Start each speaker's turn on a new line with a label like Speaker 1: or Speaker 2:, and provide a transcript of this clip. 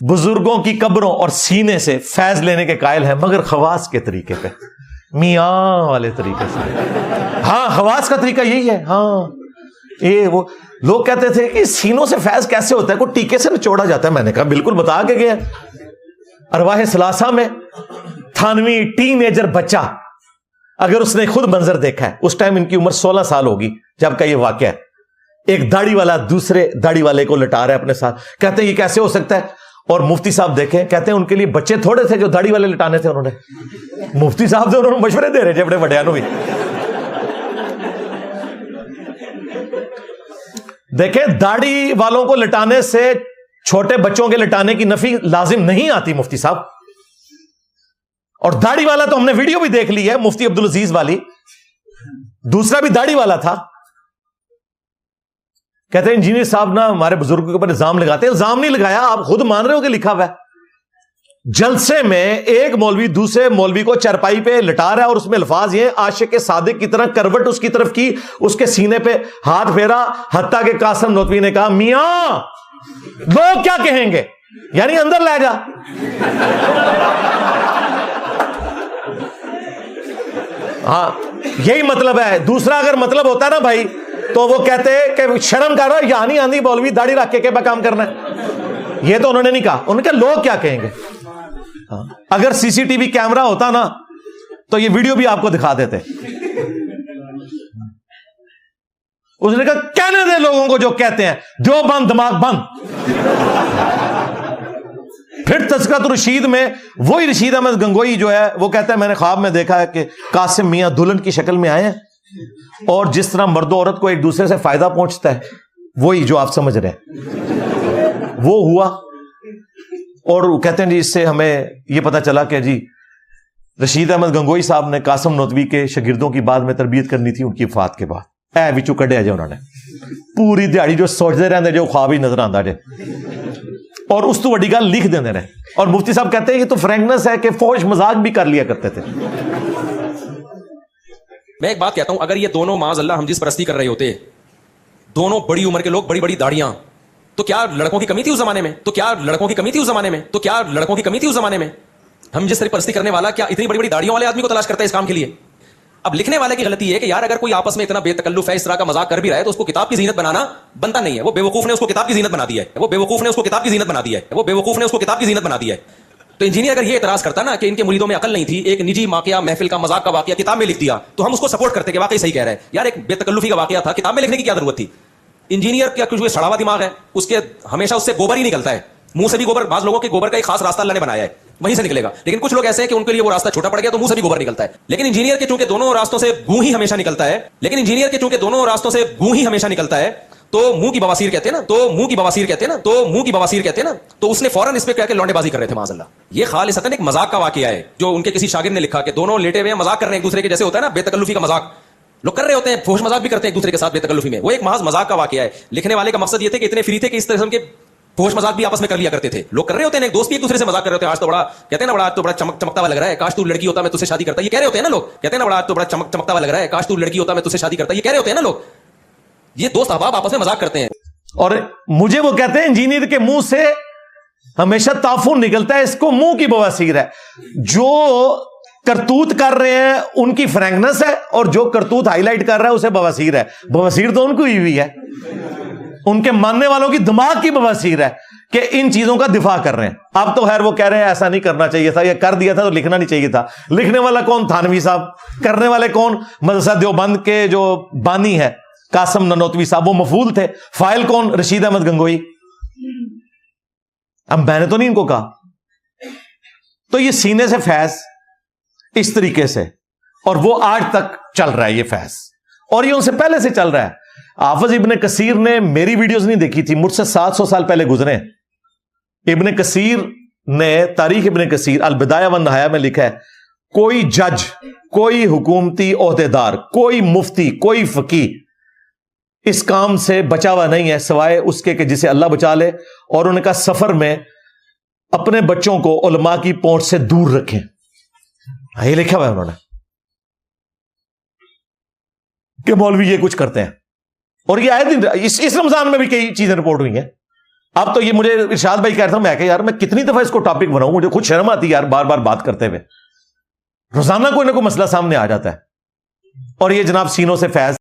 Speaker 1: بزرگوں کی قبروں اور سینے سے فیض لینے کے قائل ہیں، مگر خواص کے طریقے پہ، میاں والے طریقے سے۔ ہاں خواص کا طریقہ یہی ہے۔ ہاں وہ لوگ کہتے تھے کہ سینوں سے فیض کیسے ہوتا ہے، کوئی ٹیکے سے نچوڑا جاتا ہے؟ میں نے کہا بالکل بتا کے گیا، ارواح ثلاثہ میں تھانوی ٹین ایجر بچہ، اگر اس نے خود منظر دیکھا ہے، اس ٹائم ان کی عمر 16 سال ہوگی جب کا یہ واقعہ ہے، ایک داڑھی والا دوسرے داڑھی والے کو لٹا رہا ہے اپنے ساتھ، کہتے ہیں یہ کیسے ہو سکتا ہے؟ اور مفتی صاحب دیکھیں، کہتے ہیں ان کے لیے بچے تھوڑے تھے جو داڑھی والے لٹانے تھے، انہوں نے مفتی صاحب سے انہوں نے مشورے دے رہے تھے اپنے بڑیانوں بھی۔ دیکھیں داڑھی والوں کو لٹانے سے چھوٹے بچوں کے لٹانے کی نفی لازم نہیں آتی مفتی صاحب، اور داڑھی والا تو ہم نے ویڈیو بھی دیکھ لی ہے، مفتی عبدالعزیز والی، دوسرا بھی داڑھی والا تھا۔ کہتے ہیں انجینئر صاحب نا ہمارے بزرگوں کے اوپر الزام لگاتے ہیں۔ الزام نہیں لگایا، آپ خود مان رہے ہو کہ لکھا ہوا ہے۔ جلسے میں ایک مولوی دوسرے مولوی کو چرپائی پہ لٹا رہا ہے، اور اس میں الفاظ یہ عاشق صادق کی طرح کروٹ اس کی طرف کی، اس کے سینے پہ ہاتھ پھیرا، حتیٰ کہ قاسم نوتوی نے کہا میاں لوگ کیا کہیں گے، یعنی اندر لے جا۔ ہاں یہی مطلب ہے۔ دوسرا اگر مطلب ہوتا ہے نا بھائی تو وہ کہتے کہ شرم کر رہا ہے، یہاں نہیں آندھی مولوی داڑھی رکھ کے کیا کام کرنا ہے۔ یہ تو انہوں نے نہیں کہا، انہوں نے کہا لوگ کیا کہیں گے۔ اگر سی سی ٹی وی کیمرہ ہوتا نا تو یہ ویڈیو بھی آپ کو دکھا دیتے۔ اس نے کہا کہنے دے لوگوں کو جو کہتے ہیں، جو بند دماغ بند۔ پھر تذکرۃ الرشید میں وہی رشید احمد گنگوئی جو ہے وہ کہتا ہے میں نے خواب میں دیکھا ہے کہ قاسم میاں دلہن کی شکل میں آئے ہیں، اور جس طرح مرد و عورت کو ایک دوسرے سے فائدہ پہنچتا ہے وہی جو آپ سمجھ رہے ہیں وہ ہوا۔ اور وہ کہتے ہیں جی اس سے ہمیں یہ پتا چلا کہ جی رشید احمد گنگوئی صاحب نے قاسم نوتوی کے شاگردوں کی بعد میں تربیت کرنی تھی ان کی وفات کے بعد۔ اے وچوں کڈیا جے انہوں نے پوری دیہڑی جو سوچتے رہتے جو خواب ہی نظر آتا جے، اور اس تو بڑی گل لکھ دیندے رہے۔ اور مفتی صاحب کہتے ہیں یہ تو فرینکنس ہے کہ فوش مذاق بھی کر لیا کرتے تھے۔
Speaker 2: میں ایک بات کہتا ہوں، اگر یہ دونوں معاذ اللہ ہم جس پرستی کر رہے ہوتے، دونوں بڑی عمر کے لوگ، بڑی بڑی داڑیاں، تو کیا لڑکوں کی کمی تھی اس زمانے میں؟ تو کیا لڑکوں کی کمی تھی اس زمانے میں؟ تو کیا لڑکوں کی کمی تھی اس زمانے میں؟ ہم جس طرح پرستی کرنے والا کیا اتنی بڑی بڑی داڑیوں والے آدمی کو تلاش کرتا ہے اس کام کے لیے؟ اب لکھنے والے کی غلطی ہے کہ یار اگر کوئی آپس میں اتنا بے تکلف ہے، اس طرح کا مذاق کر بھی رہا ہے تو اس کو کتاب کی زینت بنانا بنتا نہیں ہے۔ وہ بیوقوف نے اس کو کتاب کی زینت بنا دیا ہے، وہ بیوقوف نے اس کو کتاب کی زینت بنا دیا ہے، وہ بیوقوف نے اس کو کتاب کی زینت بنا دیا ہے۔ تو انجینئر اگر یہ اعتراض کرتا نا کہ ان کے مریدوں میں عقل نہیں تھی، ایک نجی واقعہ محفل کا مذاق کا واقعہ کتاب میں لکھ دیا، تو ہم اس کو سپورٹ کرتے کہ واقعی صحیح کہہ رہا ہے یار، ایک بے تکلفی کا واقعہ تھا، کتاب میں لکھنے کی کیا ضرورت تھی؟ انجینئر کا کچھ سڑا ہوا دماغ ہے، اس کے ہمیشہ اس سے گوبر ہی نکلتا ہے، منہ سے بھی گوبر، بعض لوگوں کے گوبر کا ایک خاص راستہ اللہ نے بنایا ہے وہیں سے نکلے گا، لیکن کچھ لوگ ایسے ہیں کہ ان کے لیے وہ راستہ چھوٹا پڑ گیا تو منہ سے بھی گوبر نکلتا ہے۔ لیکن انجینئر کے چونکہ دونوں راستوں سے گوں ہی ہمیشہ نکلتا ہے، لیکن انجینئر کے چونکہ دونوں راستوں سے گوں ہی ہمیشہ نکلتا ہے، تو منہ کی بواسیر کہتے ہیں نا، تو منہ کی بواسیر کہتے ہیں نا، تو منہ کی بواسیر کہتے ہیں نا، تو اس نے فوراً اس پہ کہہ کے لونڈے بازی کر رہے تھے معاذ اللہ۔ یہ خالصتاً ایک مذاق کا واقعہ ہے جو ان کے کسی شاگرد نے لکھا کہ دونوں لیٹے ہوئے ہیں، مذاق کر رہے ہیں ایک دوسرے کے، جیسے ہوتا ہے نا بے تکلفی کا مذاق لوگ کر رہے ہوتے ہیں، فحش مذاق بھی کرتے ہیں ایک دوسرے کے ساتھ بے تکلفی میں، وہ ایک محض مذاق کا واقعہ ہے۔ لکھنے والے کا مقصد یہ تھا کہ اتنے فری تھے کہ اس قسم کے فحش مذاق بھی آپس میں کر لیا کرتے تھے، لوگ کر رہے ہوتے ہیں، ایک دوست بھی ایک دوسرے سے مذاق کر رہے ہوتے ہیں، آج تو بڑا کہتے ہیں نا، بڑا آج تو بڑا چمکتا ہوا لگ رہا ہے، کاش تو لڑکی ہوتا میں تجھ سے شادی کرتا، یہ کہہ رہے ہوتے ہیں نا لوگ، کہتے ہیں نا بڑا آج تو بڑا چمکتا ہوا لگ رہا ہے، کاش تو لڑکی ہوتا میں تجھ سے شادی کرتا، یہ کہہ رہے ہوتے ہیں نا لوگ۔ یہ دوست احباب آپس میں مذاق کرتے ہیں۔
Speaker 1: اور مجھے وہ کہتے ہیں انجینئر کے منہ سے ہمیشہ تعفن نکلتا ہے، اس کو منہ کی بواسیر ہے۔ جو کرتوت کر رہے ہیں ان کی فرینکنس ہے، اور جو کرتوت ہائی لائٹ کر رہا ہے اسے بواسیر ہے۔ بواسیر تو ان کو ہی ہوئی ہے، ان کے ماننے والوں کی دماغ کی بواسیر ہے کہ ان چیزوں کا دفاع کر رہے ہیں۔ اب تو خیر وہ کہہ رہے ہیں ایسا نہیں کرنا چاہیے تھا، یا کر دیا تھا تو لکھنا نہیں چاہیے تھا۔ لکھنے والا کون؟ تھانوی صاحب۔ کرنے والے کون؟ مدرسہ دیوبند کے جو بانی ہے قاسم نانوتوی صاحب، وہ مفعول تھے۔ فاعل کون؟ رشید احمد گنگوئی۔ اب میں نے تو نہیں ان کو کہا۔ تو یہ سینے سے فیض اس طریقے سے، اور وہ آج تک چل رہا ہے یہ فیض، اور یہ ان سے پہلے سے چل رہا ہے۔ حافظ ابن کثیر نے میری ویڈیوز نہیں دیکھی تھی، مجھ سے 700 سال پہلے گزرے ہیں۔ ابن کثیر نے تاریخ ابن کثیر البدایہ والنہایہ میں لکھا ہے کوئی جج، کوئی حکومتی عہدیدار، کوئی مفتی، کوئی فقیہ اس کام سے بچا ہوا نہیں ہے سوائے اس کے کہ جسے اللہ بچا لے، اور ان کا سفر میں اپنے بچوں کو علماء کی پہنچ سے دور رکھیں۔ یہ لکھا ہوا ہے انہوں نے کہ مولوی یہ کچھ کرتے ہیں، اور یہ آئے دن اس رمضان میں بھی کئی چیزیں رپورٹ ہوئی ہیں۔ اب تو یہ مجھے ارشاد بھائی کہہ رہا تھا میں کہ یار میں کتنی دفعہ اس کو ٹاپک بناؤں, مجھے خود شرم آتی ہے یار بار بار بات کرتے ہوئے. روزانہ کوئی نہ کوئی مسئلہ سامنے آ جاتا ہے, اور یہ جناب سینوں سے فیض